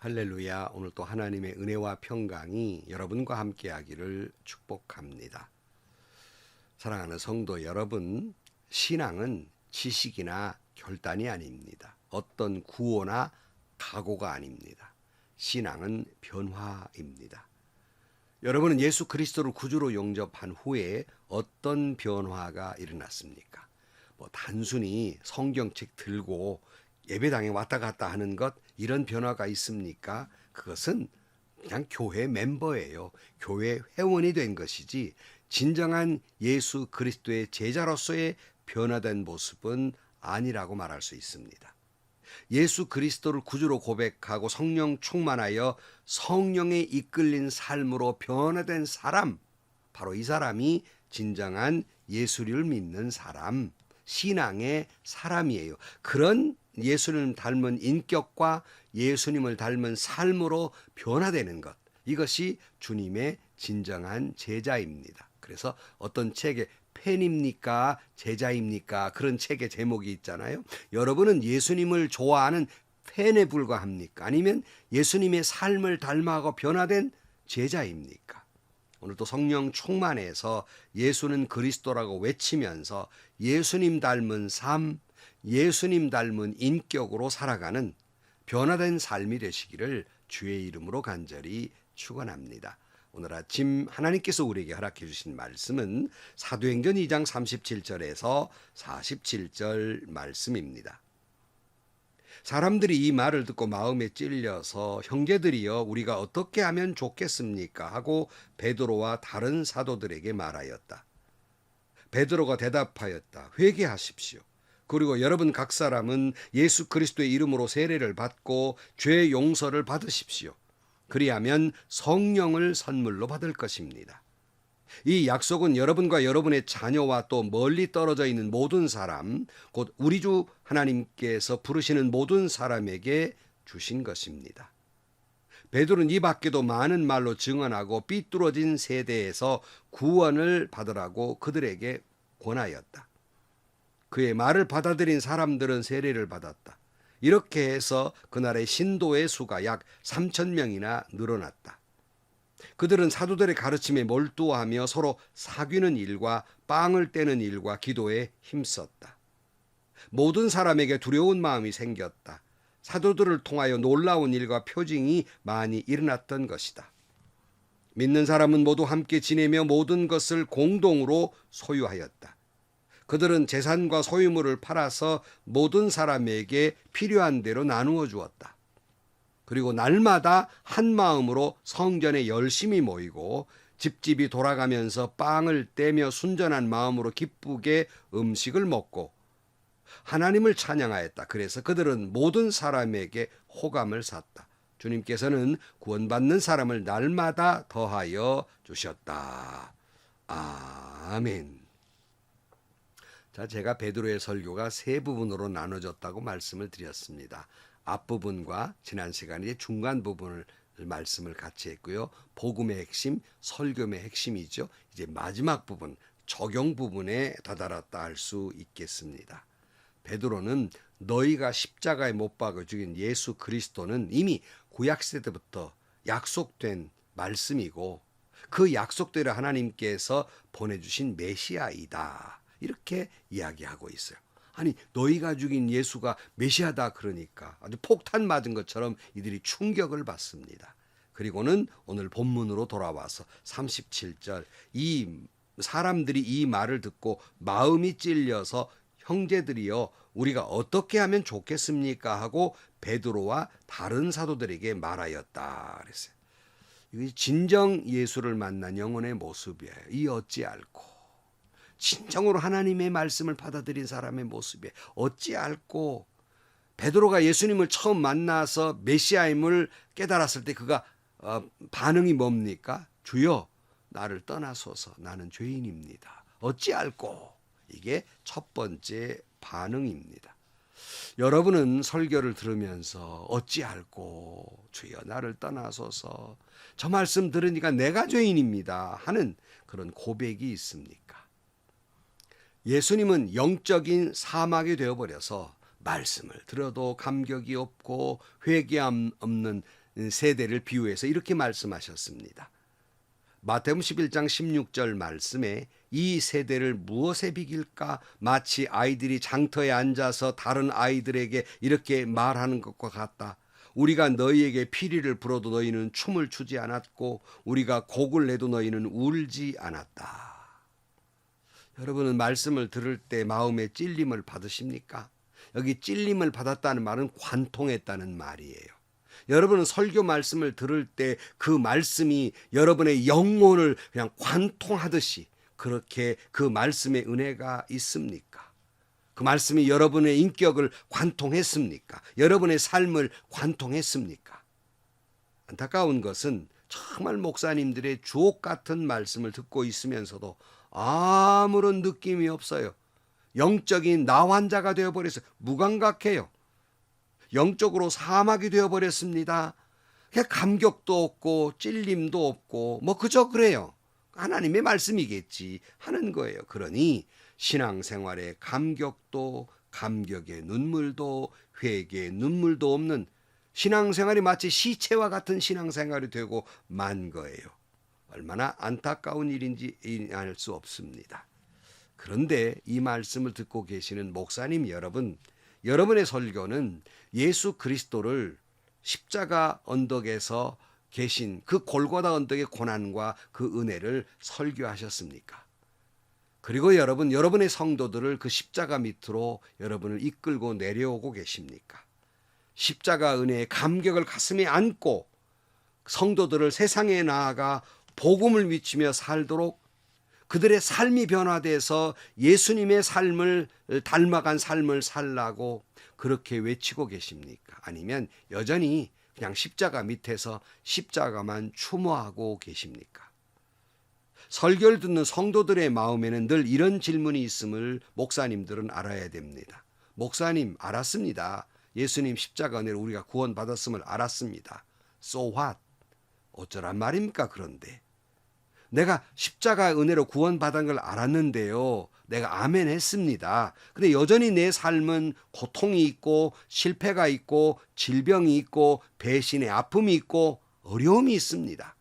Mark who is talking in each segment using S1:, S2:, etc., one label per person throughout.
S1: 할렐루야. 오늘 또 하나님의 은혜와 평강이 여러분과 함께 하기를 축복합니다. 사랑하는 성도 여러분, 신앙은 지식이나 결단이 아닙니다. 어떤 구호나 각오가 아닙니다. 신앙은 변화입니다. 여러분은 예수 그리스도를 구주로 영접한 후에 어떤 변화가 일어났습니까? 단순히 성경책 들고 예배당에 왔다 갔다 하는 것, 이런 변화가 있습니까? 그것은 그냥 교회 멤버예요. 교회 회원이 된 것이지 진정한 예수 그리스도의 제자로서의 변화된 모습은 아니라고 말할 수 있습니다. 예수 그리스도를 구주로 고백하고 성령 충만하여 성령에 이끌린 삶으로 변화된 사람, 바로 이 사람이 진정한 예수를 믿는 사람, 신앙의 사람이에요. 그런 예수님을 닮은 인격과 예수님을 닮은 삶으로 변화되는 것, 이것이 주님의 진정한 제자입니다. 그래서 어떤 책에 팬입니까? 제자입니까? 그런 책의 제목이 있잖아요. 여러분은 예수님을 좋아하는 팬에 불과합니까? 아니면 예수님의 삶을 닮아가고 변화된 제자입니까? 오늘도 성령 충만해서 예수는 그리스도라고 외치면서 예수님 닮은 삶, 예수님 닮은 인격으로 살아가는 변화된 삶이 되시기를 주의 이름으로 간절히 축원합니다. 오늘 아침 하나님께서 우리에게 허락해 주신 말씀은 사도행전 2장 37절에서 47절 말씀입니다. 사람들이 이 말을 듣고 마음에 찔려서 형제들이여 우리가 어떻게 하면 좋겠습니까? 하고 베드로와 다른 사도들에게 말하였다. 베드로가 대답하였다. 회개하십시오. 그리고 여러분 각 사람은 예수 그리스도의 이름으로 세례를 받고 죄 용서를 받으십시오. 그리하면 성령을 선물로 받을 것입니다. 이 약속은 여러분과 여러분의 자녀와 또 멀리 떨어져 있는 모든 사람, 곧 우리 주 하나님께서 부르시는 모든 사람에게 주신 것입니다. 베드로는 이 밖에도 많은 말로 증언하고 삐뚤어진 세대에서 구원을 받으라고 그들에게 권하였다. 그의 말을 받아들인 사람들은 세례를 받았다. 이렇게 해서 그날의 신도의 수가 약 3,000명이나 늘어났다. 그들은 사도들의 가르침에 몰두하며 서로 사귀는 일과 빵을 떼는 일과 기도에 힘썼다. 모든 사람에게 두려운 마음이 생겼다. 사도들을 통하여 놀라운 일과 표징이 많이 일어났던 것이다. 믿는 사람은 모두 함께 지내며 모든 것을 공동으로 소유하였다. 그들은 재산과 소유물을 팔아서 모든 사람에게 필요한 대로 나누어 주었다. 그리고 날마다 한 마음으로 성전에 열심히 모이고 집집이 돌아가면서 빵을 떼며 순전한 마음으로 기쁘게 음식을 먹고 하나님을 찬양하였다. 그래서 그들은 모든 사람에게 호감을 샀다. 주님께서는 구원받는 사람을 날마다 더하여 주셨다. 아멘. 자, 제가 베드로의 설교가 세 부분으로 나눠졌다고 말씀을 드렸습니다. 앞부분과 지난 시간에 중간 부분을 말씀을 같이 했고요. 복음의 핵심, 설교의 핵심이죠. 이제 마지막 부분, 적용 부분에 다다랐다 할 수 있겠습니다. 베드로는 너희가 십자가에 못 박아 죽인 예수 그리스도는 이미 구약시대 때부터 약속된 말씀이고 그 약속대로 하나님께서 보내주신 메시아이다. 이렇게 이야기하고 있어요. 아니, 너희가 죽인 예수가 메시아다 그러니까 아주 폭탄 맞은 것처럼 이들이 충격을 받습니다. 그리고는 오늘 본문으로 돌아와서 37절, 이 사람들이 이 말을 듣고 마음이 찔려서 형제들이여 우리가 어떻게 하면 좋겠습니까? 하고 베드로와 다른 사도들에게 말하였다 그랬어요. 이게 진정 예수를 만난 영혼의 모습이에요. 이 어찌 알고 진정으로 하나님의 말씀을 받아들인 사람의 모습에 어찌 알고 베드로가 예수님을 처음 만나서 메시아임을 깨달았을 때 그가 반응이 뭡니까? 주여 나를 떠나소서 나는 죄인입니다. 어찌 알고? 이게 첫 번째 반응입니다. 여러분은 설교를 들으면서 어찌 알고 주여 나를 떠나소서 저 말씀 들으니까 내가 죄인입니다 하는 그런 고백이 있습니까? 예수님은 영적인 사막이 되어버려서 말씀을 들어도 감격이 없고 회개함 없는 세대를 비유해서 이렇게 말씀하셨습니다. 마태복음 11장 16절 말씀에 이 세대를 무엇에 비길까? 마치 아이들이 장터에 앉아서 다른 아이들에게 이렇게 말하는 것과 같다. 우리가 너희에게 피리를 불어도 너희는 춤을 추지 않았고 우리가 곡을 내도 너희는 울지 않았다. 여러분은 말씀을 들을 때 마음에 찔림을 받으십니까? 여기 찔림을 받았다는 말은 관통했다는 말이에요. 여러분은 설교 말씀을 들을 때 그 말씀이 여러분의 영혼을 그냥 관통하듯이 그렇게 그 말씀의 은혜가 있습니까? 그 말씀이 여러분의 인격을 관통했습니까? 여러분의 삶을 관통했습니까? 안타까운 것은 정말 목사님들의 주옥 같은 말씀을 듣고 있으면서도 아무런 느낌이 없어요. 영적인 나환자가 되어버려서 무감각해요. 영적으로 사막이 되어버렸습니다. 감격도 없고 찔림도 없고 뭐 그저 그래요. 하나님의 말씀이겠지 하는 거예요. 그러니 신앙생활에 감격도 감격의 눈물도 회개의 눈물도 없는 신앙생활이 마치 시체와 같은 신앙생활이 되고 만 거예요. 얼마나 안타까운 일인지 알 수 없습니다. 그런데 이 말씀을 듣고 계시는 목사님 여러분, 여러분의 설교는 예수 그리스도를 십자가 언덕에서 계신 그 골고다 언덕의 고난과 그 은혜를 설교하셨습니까? 그리고 여러분의 성도들을 그 십자가 밑으로 여러분을 이끌고 내려오고 계십니까? 십자가 은혜의 감격을 가슴에 안고 성도들을 세상에 나아가 복음을 미치며 살도록 그들의 삶이 변화돼서 예수님의 삶을 닮아간 삶을 살라고 그렇게 외치고 계십니까? 아니면 여전히 그냥 십자가 밑에서 십자가만 추모하고 계십니까? 설교를 듣는 성도들의 마음에는 늘 이런 질문이 있음을 목사님들은 알아야 됩니다. 목사님, 알았습니다. 예수님 십자가 은혜로 우리가 구원받았음을 알았습니다. So what? 어쩌란 말입니까? 그런데 내가 십자가 은혜로 구원받은 걸 알았는데요. 내가 아멘 했습니다. 근데 여전히 내 삶은 고통이 있고 실패가 있고 질병이 있고 배신의 아픔이 있고 어려움이 있습니다.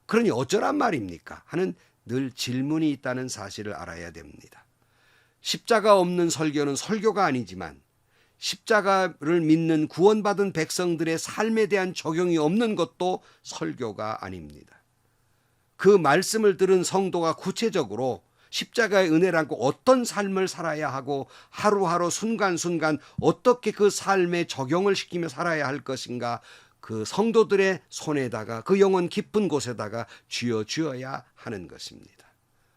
S1: 그러니 어쩌란 말입니까? 하는 늘 질문이 있다는 사실을 알아야 됩니다. 십자가 없는 설교는 설교가 아니지만 십자가를 믿는 구원받은 백성들의 삶에 대한 적용이 없는 것도 설교가 아닙니다. 그 말씀을 들은 성도가 구체적으로 십자가의 은혜를 안고 어떤 삶을 살아야 하고 하루하루 순간순간 어떻게 그 삶에 적용을 시키며 살아야 할 것인가, 그 성도들의 손에다가 그 영혼 깊은 곳에다가 쥐어야 하는 것입니다.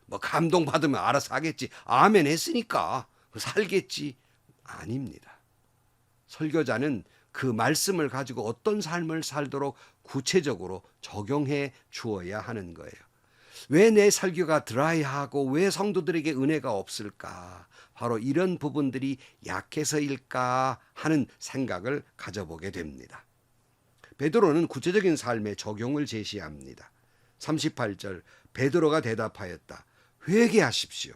S1: 뭐 감동받으면 알아서 하겠지, 아멘 했으니까 살겠지, 아닙니다. 설교자는 그 말씀을 가지고 어떤 삶을 살도록 구체적으로 적용해 주어야 하는 거예요. 왜 내 설교가 드라이하고 왜 성도들에게 은혜가 없을까? 바로 이런 부분들이 약해서일까 하는 생각을 가져보게 됩니다. 베드로는 구체적인 삶의 적용을 제시합니다. 38절, 베드로가 대답하였다. 회개하십시오.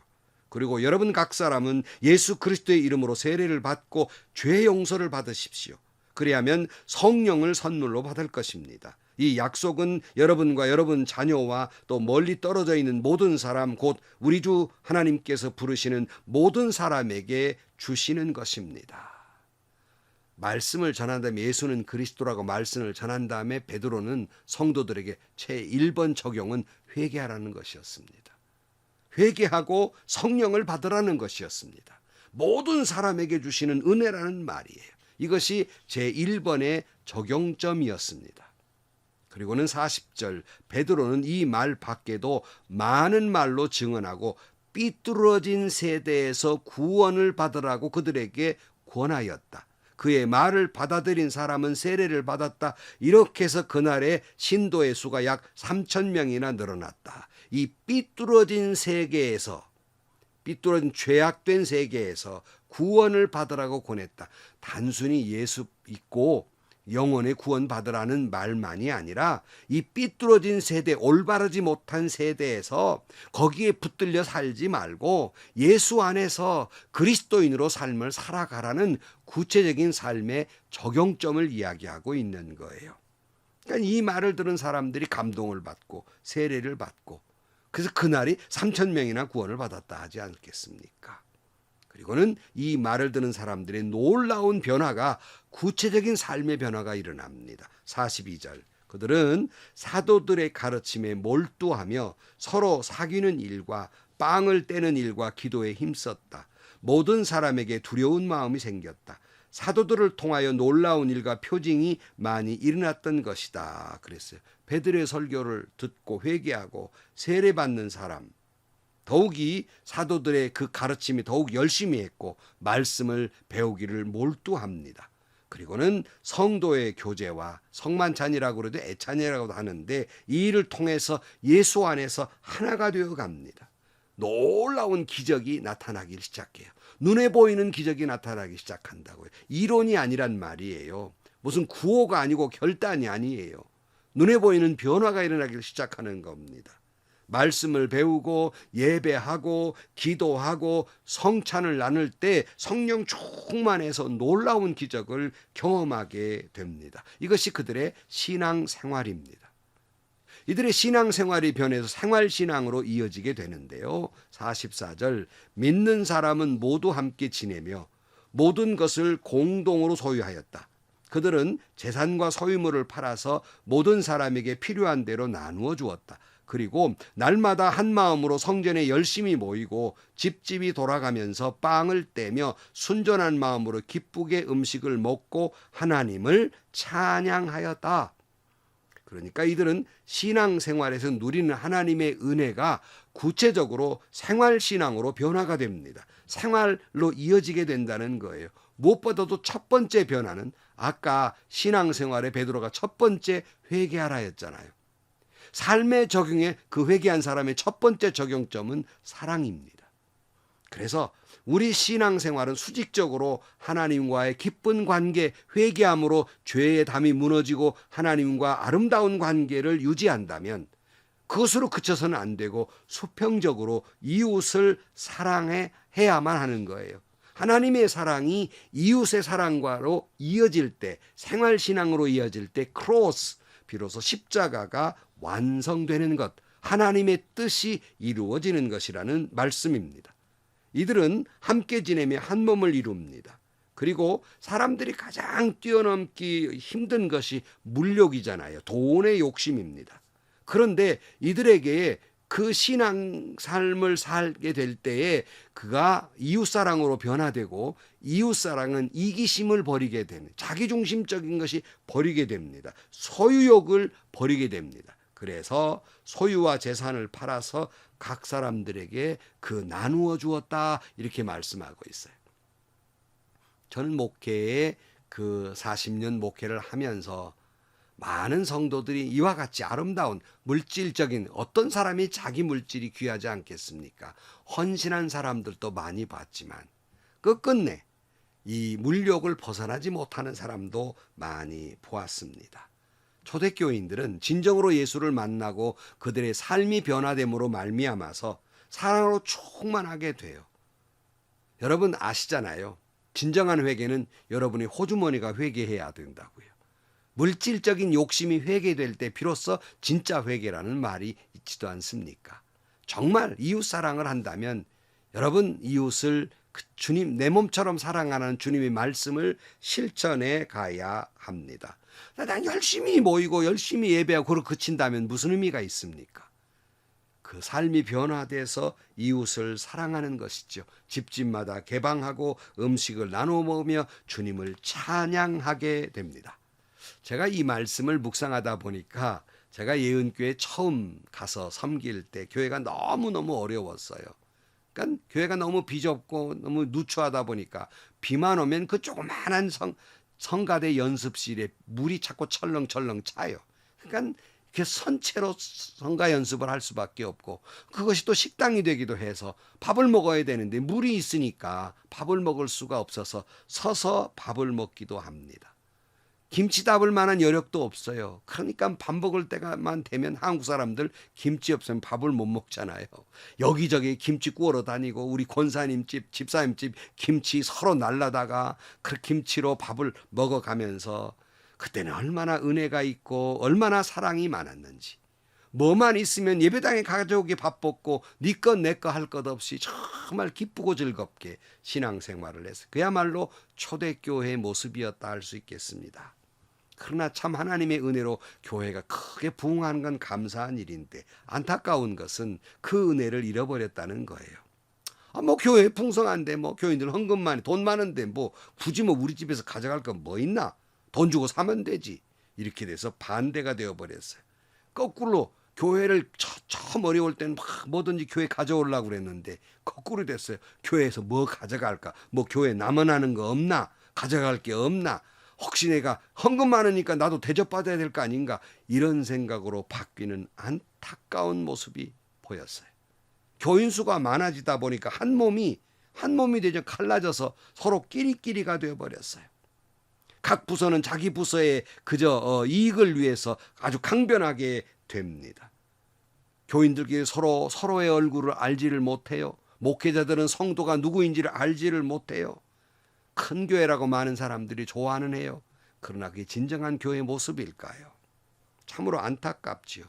S1: 그리고 여러분 각 사람은 예수 그리스도의 이름으로 세례를 받고 죄 용서를 받으십시오. 그리하면 성령을 선물로 받을 것입니다. 이 약속은 여러분과 여러분 자녀와 또 멀리 떨어져 있는 모든 사람, 곧 우리 주 하나님께서 부르시는 모든 사람에게 주시는 것입니다. 말씀을 전한 다음에 예수는 그리스도라고 말씀을 전한 다음에 베드로는 성도들에게 제1번 적용은 회개하라는 것이었습니다. 회개하고 성령을 받으라는 것이었습니다. 모든 사람에게 주시는 은혜라는 말이에요. 이것이 제1번의 적용점이었습니다. 그리고는 40절, 베드로는 이 말 밖에도 많은 말로 증언하고 삐뚤어진 세대에서 구원을 받으라고 그들에게 권하였다. 그의 말을 받아들인 사람은 세례를 받았다. 이렇게 해서 그날의 신도의 수가 약 3,000명이나 늘어났다. 이 삐뚤어진 세계에서, 삐뚤어진 죄악된 세계에서 구원을 받으라고 권했다. 단순히 예수 믿고 영혼의 구원 받으라는 말만이 아니라 이 삐뚤어진 세대, 올바르지 못한 세대에서 거기에 붙들려 살지 말고 예수 안에서 그리스도인으로 삶을 살아가라는 구체적인 삶의 적용점을 이야기하고 있는 거예요. 그러니까 이 말을 들은 사람들이 감동을 받고 세례를 받고 그래서 그날이 3천 명이나 구원을 받았다 하지 않겠습니까? 그리고는 이 말을 듣는 사람들의 놀라운 변화가 구체적인 삶의 변화가 일어납니다. 42절. 그들은 사도들의 가르침에 몰두하며 서로 사귀는 일과 빵을 떼는 일과 기도에 힘썼다. 모든 사람에게 두려운 마음이 생겼다. 사도들을 통하여 놀라운 일과 표징이 많이 일어났던 것이다. 그랬어요. 베드로의 설교를 듣고 회개하고 세례받는 사람, 더욱이 사도들의 그 가르침이 더욱 열심히 했고 말씀을 배우기를 몰두합니다. 그리고는 성도의 교제와 성만찬이라고 그래도 애찬이라고도 하는데 이 일을 통해서 예수 안에서 하나가 되어 갑니다. 놀라운 기적이 나타나기 시작해요. 눈에 보이는 기적이 나타나기 시작한다고요. 이론이 아니란 말이에요. 무슨 구호가 아니고 결단이 아니에요. 눈에 보이는 변화가 일어나기 시작하는 겁니다. 말씀을 배우고 예배하고 기도하고 성찬을 나눌 때 성령 충만해서 놀라운 기적을 경험하게 됩니다. 이것이 그들의 신앙생활입니다. 이들의 신앙생활이 변해서 생활신앙으로 이어지게 되는데요. 44절 믿는 사람은 모두 함께 지내며 모든 것을 공동으로 소유하였다. 그들은 재산과 소유물을 팔아서 모든 사람에게 필요한 대로 나누어 주었다. 그리고 날마다 한 마음으로 성전에 열심히 모이고 집집이 돌아가면서 빵을 떼며 순전한 마음으로 기쁘게 음식을 먹고 하나님을 찬양하였다. 그러니까 이들은 신앙생활에서 누리는 하나님의 은혜가 구체적으로 생활신앙으로 변화가 됩니다. 생활로 이어지게 된다는 거예요. 무엇보다도 첫 번째 변화는 아까 신앙생활에 베드로가 첫 번째 회개하라 했잖아요. 삶의 적용에 그 회개한 사람의 첫 번째 적용점은 사랑입니다. 그래서 우리 신앙생활은 수직적으로 하나님과의 기쁜 관계, 회개함으로 죄의 담이 무너지고 하나님과 아름다운 관계를 유지한다면 그것으로 그쳐서는 안 되고 수평적으로 이웃을 사랑해야만 하는 거예요. 하나님의 사랑이 이웃의 사랑과로 이어질 때, 생활신앙으로 이어질 때 크로스, 비로소 십자가가 완성되는 것, 하나님의 뜻이 이루어지는 것이라는 말씀입니다. 이들은 함께 지내며 한 몸을 이룹니다. 그리고 사람들이 가장 뛰어넘기 힘든 것이 물욕이잖아요. 돈의 욕심입니다. 그런데 이들에게 그 신앙 삶을 살게 될 때에 그가 이웃사랑으로 변화되고 이웃사랑은 이기심을 버리게 됩니다. 자기중심적인 것이 버리게 됩니다. 소유욕을 버리게 됩니다. 그래서 소유와 재산을 팔아서 각 사람들에게 그 나누어 주었다 이렇게 말씀하고 있어요. 저는 목회에 그 40년 목회를 하면서 많은 성도들이 이와 같이 아름다운 물질적인 어떤 사람이 자기 물질이 귀하지 않겠습니까? 헌신한 사람들도 많이 봤지만 끝끝내 이 물욕을 벗어나지 못하는 사람도 많이 보았습니다. 초대교인들은 진정으로 예수를 만나고 그들의 삶이 변화됨으로 말미암아서 사랑으로 충만하게 돼요. 여러분 아시잖아요. 진정한 회개는 여러분의 호주머니가 회개해야 된다고요. 물질적인 욕심이 회개될 때 비로소 진짜 회개라는 말이 있지도 않습니까? 정말 이웃 사랑을 한다면 여러분 이웃을 주님 내 몸처럼 사랑하는 주님의 말씀을 실천해 가야 합니다. 난 열심히 모이고 열심히 예배하고 그러고 그친다면 무슨 의미가 있습니까? 그 삶이 변화돼서 이웃을 사랑하는 것이죠. 집집마다 개방하고 음식을 나눠 먹으며 주님을 찬양하게 됩니다. 제가 이 말씀을 묵상하다 보니까 제가 예은교회 처음 가서 섬길 때 교회가 너무너무 어려웠어요. 그러니까 교회가 너무 비좁고 너무 누추하다 보니까 비만 오면 그 조그마한 성가대 연습실에 물이 자꾸 철렁철렁 차요. 그러니까 이렇게 선체로 성가 연습을 할 수밖에 없고 그것이 또 식당이 되기도 해서 밥을 먹어야 되는데 물이 있으니까 밥을 먹을 수가 없어서 서서 밥을 먹기도 합니다. 김치 담을 만한 여력도 없어요. 그러니까 밥 먹을 때만 되면 한국 사람들 김치 없으면 밥을 못 먹잖아요. 여기저기 김치 구우러 다니고 우리 권사님 집, 집사님 집 김치 서로 날라다가 그 김치로 밥을 먹어가면서 그때는 얼마나 은혜가 있고 얼마나 사랑이 많았는지. 뭐만 있으면 예배당에 가져오기 바빴고 네 것 내 것 할 것 없이 정말 기쁘고 즐겁게 신앙생활을 했어요. 그야말로 초대교회의 모습이었다 할 수 있겠습니다. 그러나 참 하나님의 은혜로 교회가 크게 부흥하는 건 감사한 일인데 안타까운 것은 그 은혜를 잃어버렸다는 거예요. 뭐 교회 풍성한데 뭐 교인들 헌금 많이 돈 많은데 뭐 굳이 뭐 우리 집에서 가져갈 건 뭐 있나? 돈 주고 사면 되지. 이렇게 돼서 반대가 되어버렸어요. 거꾸로 교회를 처음 어려울 때는 막 뭐든지 교회 가져오려고 그랬는데 거꾸로 됐어요. 교회에서 뭐 가져갈까? 뭐 교회 남아나는 거 없나? 가져갈 게 없나? 혹시 내가 헌금 많으니까 나도 대접받아야 될 거 아닌가? 이런 생각으로 바뀌는 안타까운 모습이 보였어요. 교인 수가 많아지다 보니까 한 몸이 되죠. 갈라져서 서로 끼리끼리가 되어버렸어요. 각 부서는 자기 부서의 그저 이익을 위해서 아주 강변하게 됩니다. 교인들끼리 서로의 얼굴을 알지를 못해요. 목회자들은 성도가 누구인지를 알지를 못해요. 큰 교회라고 많은 사람들이 좋아는 해요. 그러나 그게 진정한 교회의 모습일까요? 참으로 안타깝지요.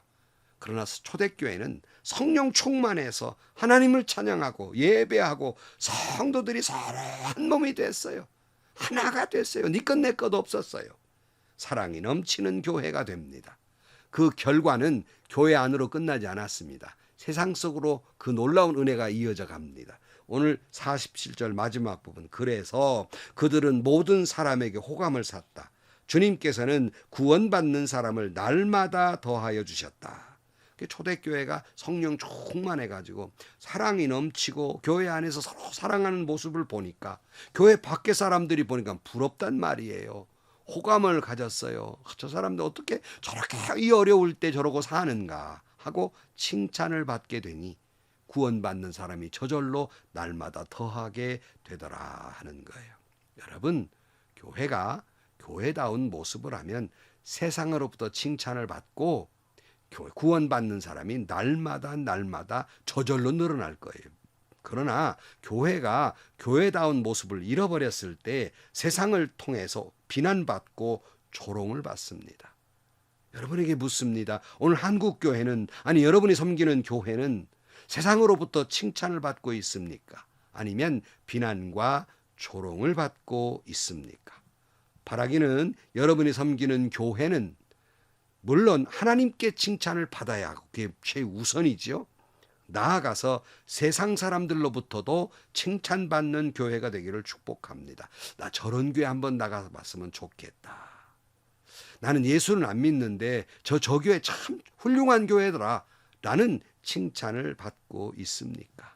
S1: 그러나 초대교회는 성령 충만해서 하나님을 찬양하고 예배하고 성도들이 서로 한 몸이 됐어요. 하나가 됐어요. 네 것 내 것 없었어요. 사랑이 넘치는 교회가 됩니다. 그 결과는 교회 안으로 끝나지 않았습니다. 세상 속으로 그 놀라운 은혜가 이어져 갑니다. 오늘 47절 마지막 부분. 그래서 그들은 모든 사람에게 호감을 샀다. 주님께서는 구원받는 사람을 날마다 더하여 주셨다. 초대교회가 성령 충만해가지고 사랑이 넘치고 교회 안에서 서로 사랑하는 모습을 보니까 교회 밖에 사람들이 보니까 부럽단 말이에요. 호감을 가졌어요. 저 사람들 어떻게 저렇게 이 어려울 때 저러고 사는가 하고 칭찬을 받게 되니 구원받는 사람이 저절로 날마다 더하게 되더라 하는 거예요. 여러분, 교회가 교회다운 모습을 하면 세상으로부터 칭찬을 받고 구원받는 사람이 날마다 저절로 늘어날 거예요. 그러나 교회가 교회다운 모습을 잃어버렸을 때 세상을 통해서 비난받고 조롱을 받습니다. 여러분에게 묻습니다. 오늘 한국교회는 아니 여러분이 섬기는 교회는 세상으로부터 칭찬을 받고 있습니까? 아니면 비난과 조롱을 받고 있습니까? 바라기는 여러분이 섬기는 교회는 물론 하나님께 칭찬을 받아야 하고 그게 최우선이죠. 나아가서 세상 사람들로부터도 칭찬받는 교회가 되기를 축복합니다. 나 저런 교회 한번 나가서 봤으면 좋겠다. 나는 예수는 안 믿는데 저 교회 참 훌륭한 교회더라. 라는 칭찬을 받고 있습니까?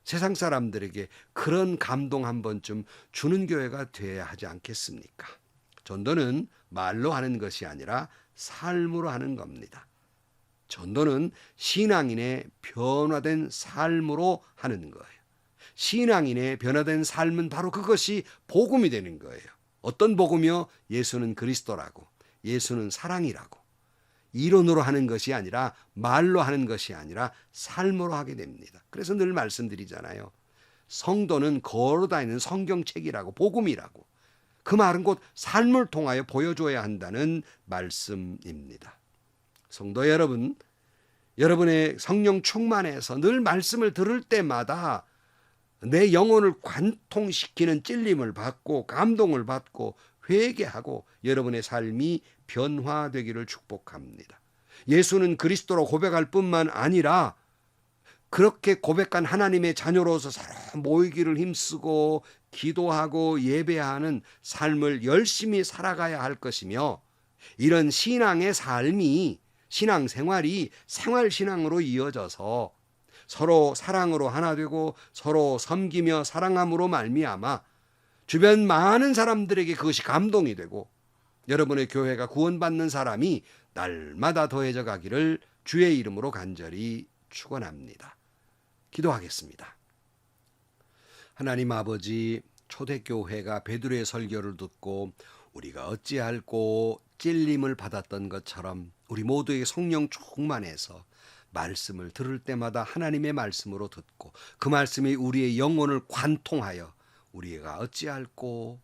S1: 세상 사람들에게 그런 감동 한 번쯤 주는 교회가 되어야 하지 않겠습니까? 전도는 말로 하는 것이 아니라 삶으로 하는 겁니다. 전도는 신앙인의 변화된 삶으로 하는 거예요. 신앙인의 변화된 삶은 바로 그것이 복음이 되는 거예요. 어떤 복음이요? 예수는 그리스도라고, 예수는 사랑이라고. 이론으로 하는 것이 아니라 말로 하는 것이 아니라 삶으로 하게 됩니다. 그래서 늘 말씀드리잖아요. 성도는 걸어다니는 성경책이라고, 복음이라고. 그 말은 곧 삶을 통하여 보여줘야 한다는 말씀입니다. 성도 여러분, 여러분의 성령 충만해서 늘 말씀을 들을 때마다 내 영혼을 관통시키는 찔림을 받고 감동을 받고 회개하고 여러분의 삶이 변화되기를 축복합니다. 예수는 그리스도로 고백할 뿐만 아니라 그렇게 고백한 하나님의 자녀로서 서로 모이기를 힘쓰고 기도하고 예배하는 삶을 열심히 살아가야 할 것이며 이런 신앙의 삶이 신앙생활이 생활신앙으로 이어져서 서로 사랑으로 하나 되고 서로 섬기며 사랑함으로 말미암아 주변 많은 사람들에게 그것이 감동이 되고 여러분의 교회가 구원받는 사람이 날마다 더해져 가기를 주의 이름으로 간절히 축원합니다. 기도하겠습니다. 하나님 아버지, 초대교회가 베드로의 설교를 듣고 우리가 어찌할꼬 찔림을 받았던 것처럼 우리 모두에게 성령 충만해서 말씀을 들을 때마다 하나님의 말씀으로 듣고 그 말씀이 우리의 영혼을 관통하여 우리가 어찌할꼬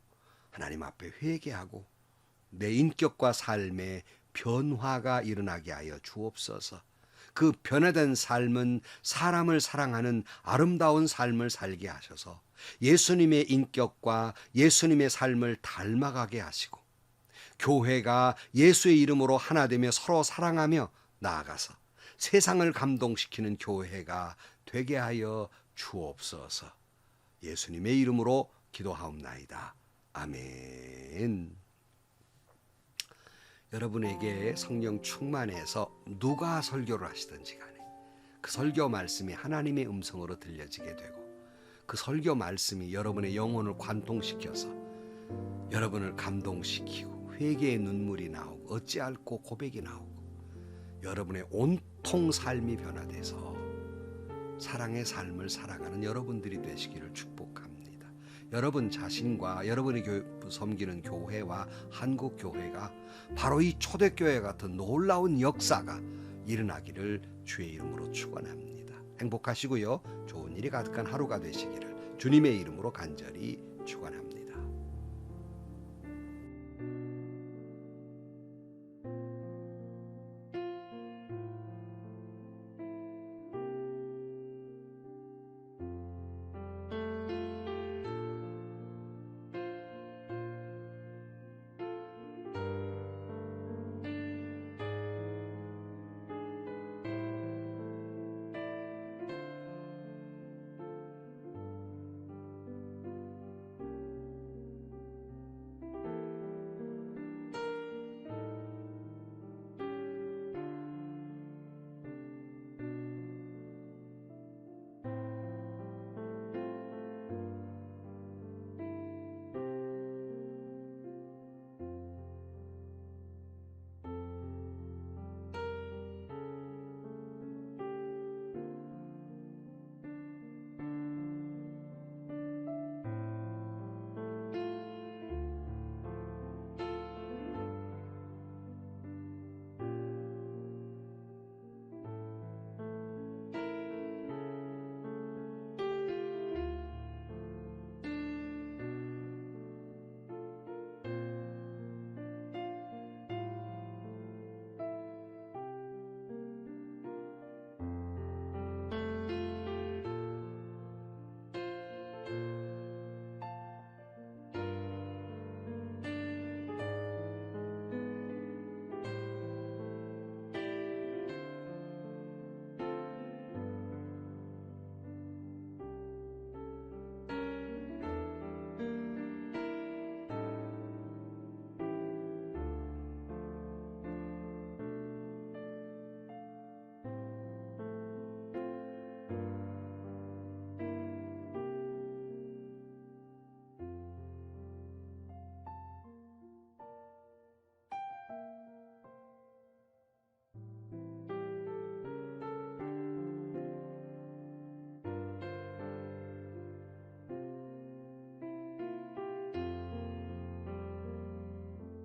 S1: 하나님 앞에 회개하고 내 인격과 삶에 변화가 일어나게 하여 주옵소서. 그 변화된 삶은 사람을 사랑하는 아름다운 삶을 살게 하셔서 예수님의 인격과 예수님의 삶을 닮아가게 하시고 교회가 예수의 이름으로 하나 되며 서로 사랑하며 나아가서 세상을 감동시키는 교회가 되게 하여 주옵소서. 예수님의 이름으로 기도하옵나이다. 아멘. 여러분에게 성령 충만해서 누가 설교를 하시든지 간에 그 설교 말씀이 하나님의 음성으로 들려지게 되고 그 설교 말씀이 여러분의 영혼을 관통시켜서 여러분을 감동시키고 회개의 눈물이 나오고 어찌할꼬 고백이 나오고 여러분의 온통 삶이 변화돼서 사랑의 삶을 살아가는 여러분들이 되시기를 축복합니다. 여러분 자신과 여러분이 섬기는 교회와 한국 교회가 바로 이 초대교회 같은 놀라운 역사가 일어나기를 주의 이름으로 축원합니다. 행복하시고요. 좋은 일이 가득한 하루가 되시기를 주님의 이름으로 간절히 축원합니다.